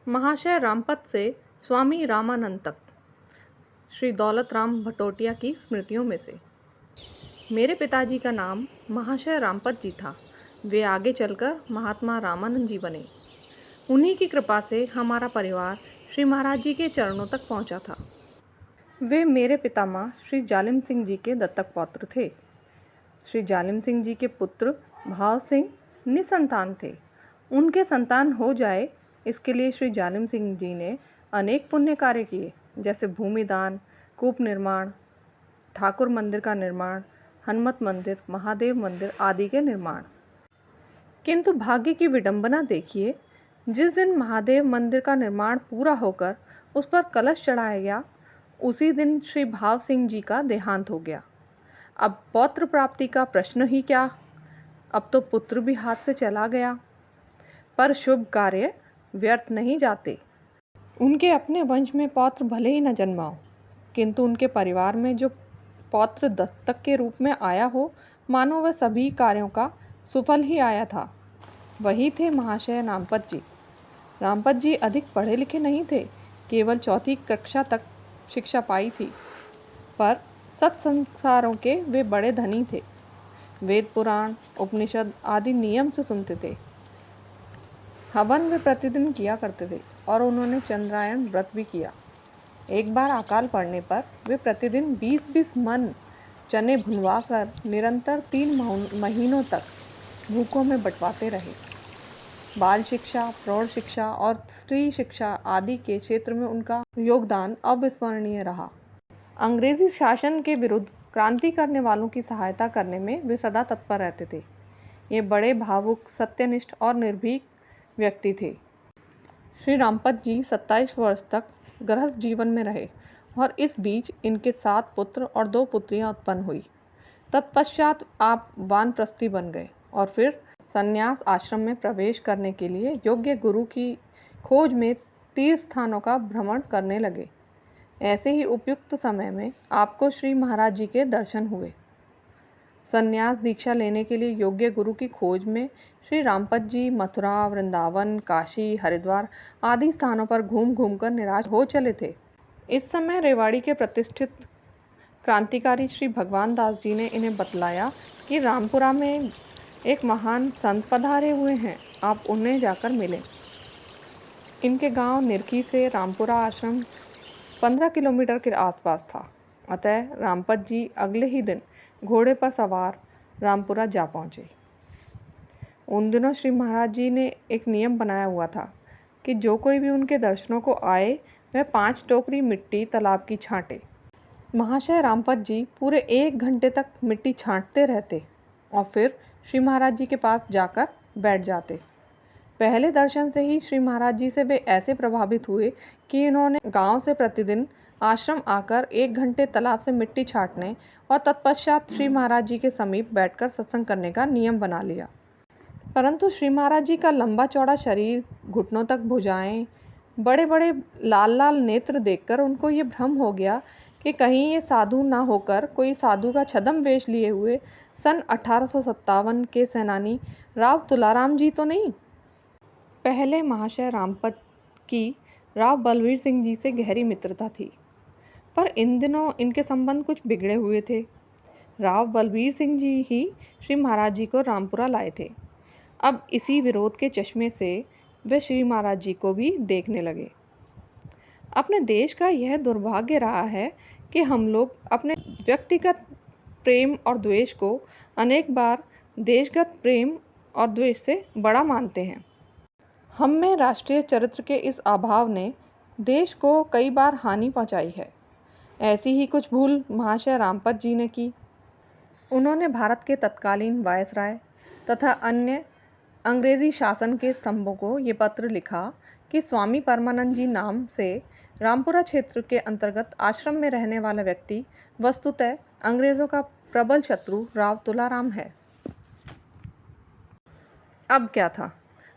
महाशय रामपत से स्वामी रामानंद तक, श्री दौलत राम भटोटिया की स्मृतियों में से। मेरे पिताजी का नाम महाशय रामपत जी था। वे आगे चलकर महात्मा रामानंद जी बने। उन्हीं की कृपा से हमारा परिवार श्री महाराज जी के चरणों तक पहुंचा था। वे मेरे पितामह श्री जालिम सिंह जी के दत्तक पौत्र थे। श्री जालिम सिंह जी के पुत्र भाव सिंह निसंतान थे। उनके संतान हो जाए इसके लिए श्री जालिम सिंह जी ने अनेक पुण्य कार्य किए, जैसे भूमिदान, कूप निर्माण, ठाकुर मंदिर का निर्माण, हनुमत मंदिर, महादेव मंदिर आदि के निर्माण। किंतु भाग्य की विडंबना देखिए, जिस दिन महादेव मंदिर का निर्माण पूरा होकर उस पर कलश चढ़ाया गया, उसी दिन श्री भाव सिंह जी का देहांत हो गया। अब पौत्र प्राप्ति का प्रश्न ही क्या, अब तो पुत्र भी हाथ से चला गया। पर शुभ कार्य व्यर्थ नहीं जाते। उनके अपने वंश में पौत्र भले ही न जन्माओ, किंतु उनके परिवार में जो पौत्र दत्तक के रूप में आया हो, मानो वह सभी कार्यों का सुफल ही आया था। वही थे महाशय रामपत जी। रामपत जी अधिक पढ़े लिखे नहीं थे, केवल चौथी कक्षा तक शिक्षा पाई थी, पर सत्संस्कारों के वे बड़े धनी थे। वेद पुराण, उपनिषद आदि नियम से सुनते थे। हवन वे प्रतिदिन किया करते थे और उन्होंने चंद्रायन व्रत भी किया। एक बार अकाल पड़ने पर वे प्रतिदिन 20-20 मन चने भुनवा कर निरंतर 3 महीनों तक भूखों में बंटवाते रहे। बाल शिक्षा, प्रौढ़ शिक्षा और स्त्री शिक्षा आदि के क्षेत्र में उनका योगदान अविस्मरणीय रहा। अंग्रेजी शासन के विरुद्ध क्रांति करने वालों की सहायता करने में वे सदा तत्पर रहते थे। ये बड़े भावुक, सत्यनिष्ठ और निर्भीक व्यक्ति थे। श्री रामपत जी 27 वर्ष तक गृहस्थ जीवन में रहे और इस बीच इनके 7 पुत्र और 2 पुत्रियां उत्पन्न हुई। तत्पश्चात आप वानप्रस्थी बन गए और फिर संन्यास आश्रम में प्रवेश करने के लिए योग्य गुरु की खोज में तीर्थ स्थानों का भ्रमण करने लगे। ऐसे ही उपयुक्त समय में आपको श्री महाराज जी के दर्शन हुए। संन्यास दीक्षा लेने के लिए योग्य गुरु की खोज में श्री रामपत जी मथुरा, वृंदावन, काशी, हरिद्वार आदि स्थानों पर घूम घूम कर निराश हो चले थे। इस समय रेवाड़ी के प्रतिष्ठित क्रांतिकारी श्री भगवान दास जी ने इन्हें बतलाया कि रामपुरा में एक महान संत पधारे हुए हैं, आप उन्हें जाकर मिलें। इनके गांव निरखी से रामपुरा आश्रम 15 किलोमीटर के आसपास था। अतः रामपत जी अगले ही दिन घोड़े पर सवार रामपुरा जा पहुँचे। उन दिनों श्री महाराज जी ने एक नियम बनाया हुआ था कि जो कोई भी उनके दर्शनों को आए वह 5 टोकरी मिट्टी तालाब की छांटे। महाशय रामपत जी पूरे 1 घंटे तक मिट्टी छांटते रहते और फिर श्री महाराज जी के पास जाकर बैठ जाते। पहले दर्शन से ही श्री महाराज जी से वे ऐसे प्रभावित हुए कि इन्होंने गांव से प्रतिदिन आश्रम आकर 1 घंटे तालाब से मिट्टी छांटने और तत्पश्चात श्री महाराज जी के समीप बैठकर सत्संग करने का नियम बना लिया। परंतु श्री महाराज जी का लंबा चौड़ा शरीर, घुटनों तक भुजाएं, बड़े बड़े लाल लाल नेत्र देखकर उनको ये भ्रम हो गया कि कहीं ये साधु ना होकर कोई साधु का छद्म वेश लिए हुए सन 1857 के सेनानी राव तुलाराम जी तो नहीं। पहले महाशय रामपत की राव बलवीर सिंह जी से गहरी मित्रता थी, पर इन दिनों इनके संबंध कुछ बिगड़े हुए थे। राव बलवीर सिंह जी ही श्री महाराज जी को रामपुरा लाए थे। अब इसी विरोध के चश्मे से वे श्री महाराज जी को भी देखने लगे। अपने देश का यह दुर्भाग्य रहा है कि हम लोग अपने व्यक्तिगत प्रेम और द्वेष को अनेक बार देशगत प्रेम और द्वेष से बड़ा मानते हैं। हम में राष्ट्रीय चरित्र के इस अभाव ने देश को कई बार हानि पहुंचाई है। ऐसी ही कुछ भूल महाशय रामपत जी ने की। उन्होंने भारत के तत्कालीन वायसराय तथा अन्य अंग्रेजी शासन के स्तंभों को ये पत्र लिखा कि स्वामी परमानंद जी नाम से रामपुरा क्षेत्र के अंतर्गत आश्रम में रहने वाला व्यक्ति वस्तुतः अंग्रेज़ों का प्रबल शत्रु राव तुलाराम है। अब क्या था,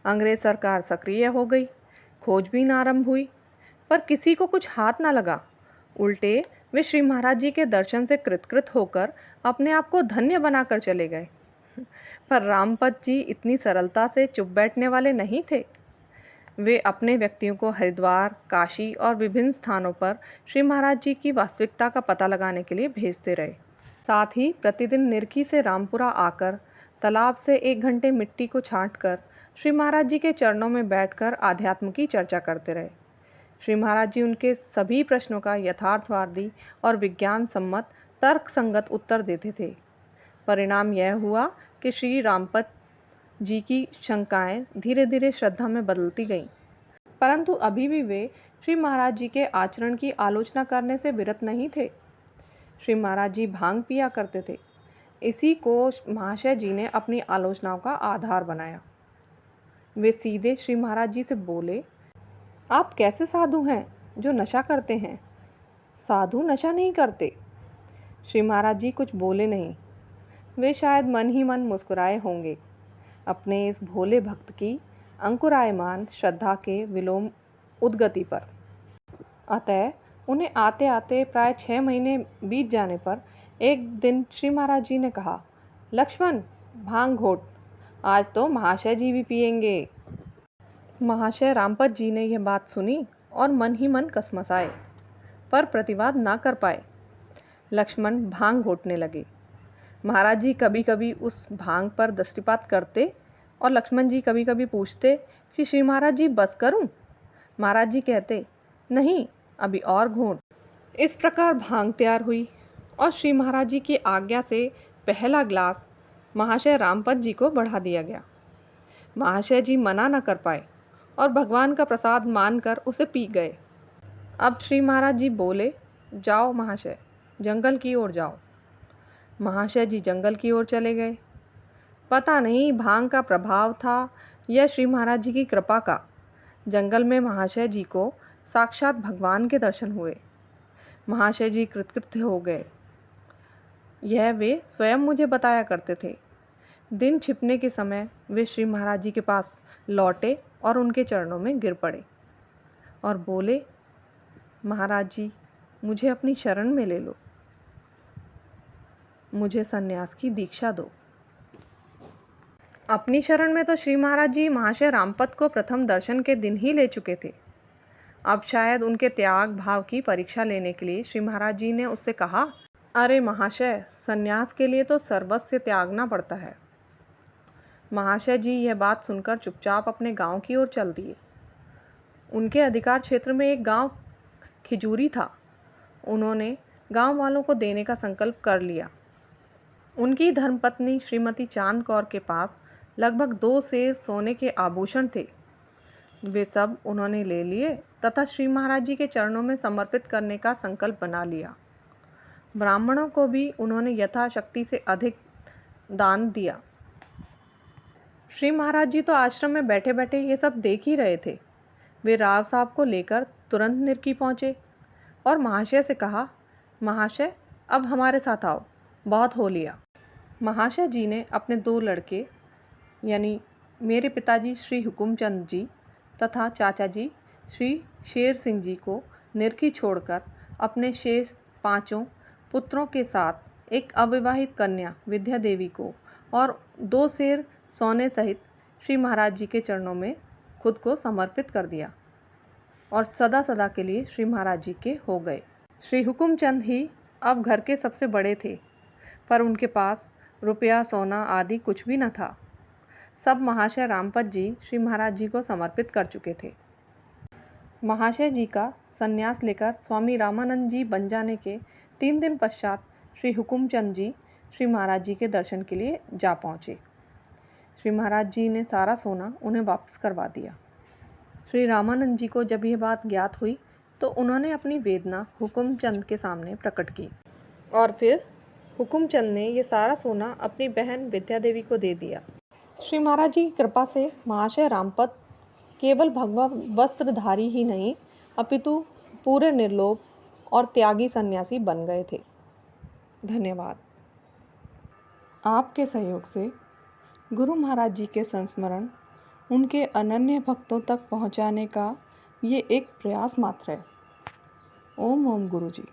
अंग्रेज सरकार सक्रिय हो गई, खोजबीन आरंभ हुई, पर किसी को कुछ हाथ ना लगा। उल्टे वे श्री महाराज जी के दर्शन से कृतकृत होकर अपने आप को धन्य बनाकर चले गए। पर रामपत जी इतनी सरलता से चुप बैठने वाले नहीं थे। वे अपने व्यक्तियों को हरिद्वार, काशी और विभिन्न स्थानों पर श्री महाराज जी की वास्तविकता का पता लगाने के लिए भेजते रहे। साथ ही प्रतिदिन निरखी से रामपुरा आकर तालाब से 1 घंटे मिट्टी को छांटकर श्री महाराज जी के चरणों में बैठकर आध्यात्म की चर्चा करते रहे। श्री महाराज जी उनके सभी प्रश्नों का यथार्थवादी और विज्ञान सम्मत तर्क संगत उत्तर देते थे। परिणाम यह हुआ कि श्री रामपत जी की शंकाएं धीरे धीरे श्रद्धा में बदलती गईं, परंतु अभी भी वे श्री महाराज जी के आचरण की आलोचना करने से विरत नहीं थे। श्री महाराज जी भांग पिया करते थे। इसी को महाशय जी ने अपनी आलोचनाओं का आधार बनाया। वे सीधे श्री महाराज जी से बोले, आप कैसे साधु हैं जो नशा करते हैं? साधु नशा नहीं करते। श्री महाराज जी कुछ बोले नहीं। वे शायद मन ही मन मुस्कुराए होंगे अपने इस भोले भक्त की अंकुरायमान श्रद्धा के विलोम उद्गति पर। अतः उन्हें आते आते प्राय 6 महीने बीत जाने पर एक दिन श्री महाराज जी ने कहा, लक्ष्मण भांग घोट, आज तो महाशय जी भी पिएंगे। महाशय रामपत जी ने यह बात सुनी और मन ही मन कसमसाए, पर प्रतिवाद ना कर पाए। लक्ष्मण भांग घोटने लगे। महाराज जी कभी कभी उस भांग पर दृष्टिपात करते और लक्ष्मण जी कभी कभी पूछते कि श्री महाराज जी बस करूं? महाराज जी कहते, नहीं, अभी और घोट। इस प्रकार भांग तैयार हुई और श्री महाराज जी की आज्ञा से पहला ग्लास महाशय रामपत जी को बढ़ा दिया गया। महाशय जी मना न कर पाए और भगवान का प्रसाद मानकर उसे पी गए। अब श्री महाराज जी बोले, जाओ महाशय, जंगल की ओर जाओ। महाशय जी जंगल की ओर चले गए। पता नहीं भांग का प्रभाव था या श्री महाराज जी की कृपा का, जंगल में महाशय जी को साक्षात भगवान के दर्शन हुए। महाशय जी कृतकृत्य हो गए। यह वे स्वयं मुझे बताया करते थे। दिन छिपने के समय वे श्री महाराज जी के पास लौटे और उनके चरणों में गिर पड़े और बोले, महाराज जी, मुझे अपनी शरण में ले लो, मुझे सन्यास की दीक्षा दो। अपनी शरण में तो श्री महाराज जी महाशय रामपत को प्रथम दर्शन के दिन ही ले चुके थे। अब शायद उनके त्याग भाव की परीक्षा लेने के लिए श्री महाराज जी ने उससे कहा, अरे महाशय, सन्यास के लिए तो सर्वस्व त्यागना पड़ता है। महाशय जी यह बात सुनकर चुपचाप अपने गांव की ओर चल दिए। उनके अधिकार क्षेत्र में एक गांव खिजूरी था। उन्होंने गांव वालों को देने का संकल्प कर लिया। उनकी धर्मपत्नी श्रीमती चांद कौर के पास लगभग 2 सेर सोने के आभूषण थे। वे सब उन्होंने ले लिए तथा श्री महाराज जी के चरणों में समर्पित करने का संकल्प बना लिया। ब्राह्मणों को भी उन्होंने यथाशक्ति से अधिक दान दिया। श्री महाराज जी तो आश्रम में बैठे बैठे ये सब देख ही रहे थे। वे राव साहब को लेकर तुरंत निरकी पहुँचे और महाशय से कहा, महाशय, अब हमारे साथ आओ, बहुत हो लिया। महाशय जी ने अपने 2 लड़के यानी मेरे पिताजी श्री हुकुमचंद जी तथा चाचा जी श्री शेर सिंह जी को निरखी छोड़कर अपने शेष 5 पुत्रों के साथ एक अविवाहित कन्या विद्या देवी को और 2 सेर सोने सहित श्री महाराज जी के चरणों में खुद को समर्पित कर दिया और सदा सदा के लिए श्री महाराज जी के हो गए। श्री हुकुमचंद ही अब घर के सबसे बड़े थे, पर उनके पास रुपया सोना आदि कुछ भी न था। सब महाशय रामपत जी श्री महाराज जी को समर्पित कर चुके थे। महाशय जी का संन्यास लेकर स्वामी रामानंद जी बन जाने के 3 दिन पश्चात श्री हुकुमचंद जी श्री महाराज जी के दर्शन के लिए जा पहुँचे। श्री महाराज जी ने सारा सोना उन्हें वापस करवा दिया। श्री रामानंद जी को जब यह बात ज्ञात हुई तो उन्होंने अपनी वेदना हुकुमचंद के सामने प्रकट की और फिर हुकुमचंद ने यह सारा सोना अपनी बहन विद्या देवी को दे दिया। श्री महाराज जी की कृपा से महाशय रामपत केवल भगवा वस्त्रधारी ही नहीं अपितु पूरे निर्लोभ और त्यागी सन्यासी बन गए थे। धन्यवाद। आपके सहयोग से गुरु महाराज जी के संस्मरण उनके अनन्य भक्तों तक पहुंचाने का ये एक प्रयास मात्र है। ओम ओम गुरु जी।